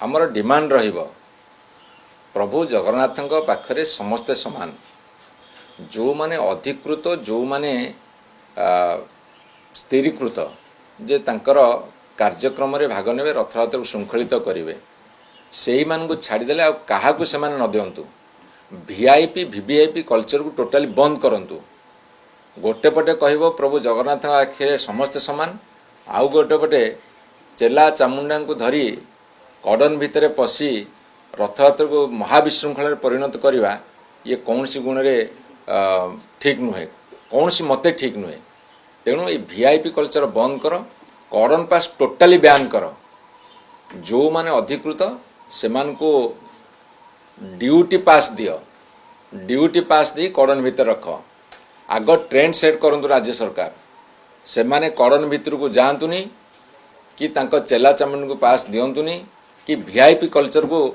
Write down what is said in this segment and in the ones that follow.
आमर डिमांड रहिबो प्रभु जगन्नाथ पाखरे समस्ते समान। जो माने अधिकृत जो माने स्थिरीकृत जे तांकर कार्यक्रम रे भाग नेबे रथयात्रा को श्रृंखलित करेंगे से मान को छाड़देले क्या से न दिंतु। वीआईपी वीवीआईपी कल्चर को टोटाली बंद करंतु। गोटे पटे कहब प्रभु जगन्नाथ आखिरे समस्ते समान, आउ गोटे पटे चेला चामुंडा को धरी कड़न भितर पशि रथयात्रा को महाविशृंखल परिणत करवा ये कौन सी गुण रे ठीक नुहे, कौन सी मते ठीक नुहे। तेणु ये वीआईपी कल्चर बंद कर, कड़न पास टोटाली बैन कर। जो माने अधिकृत से मान को ड्यूटी पास दियो, ड्यूटी पास दी कड़न भितर रख। आग ट्रेंड सेट करंतु राज्य सरकार, से माने कड़न भितर को जातुनी कि तांको चेला चामुंड को पास दिंतुनी कि वीआईपी कल्चर को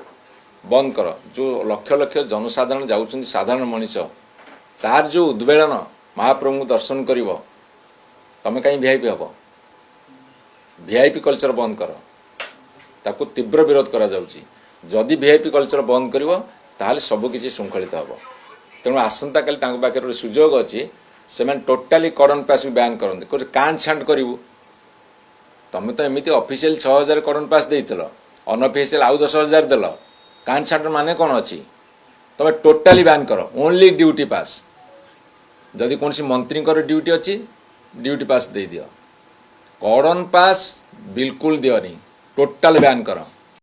बंद कर। जो लक्ष लक्ष जनसाधारण जाउछन साधारण मनीष तार जो उद्वेलन महाप्रभु को दर्शन करिवो तमे कहीं वीआईपी हबो। वीआईपी कल्चर बंद कर, ताकू तीव्र विरोध करा जाउची। जदि वीआईपी कल्चर बंद करिवो ताहले सब किछि श्रृंखलित हबो। तेणु आसंता काली तांको पाखे सुजोग अछि से माने टोटाली कड़न पास बैन करंते कोइ कांड छांड करिवो। तमे तो एमिति ऑफिशियल 6000 कड़न पास देइतलो, अनऑफिशियल आउ 10000 देलो। कांड छांड माने कोन अछि? तमे टोटाली बैन करो, ओनली ड्यूटी पास। जदि कौन सी मंत्री ड्यूटी अच्छी ड्यूटी पास दे दियो, कड़न पास बिल्कुल दियोनी, टोटाल बैन करो।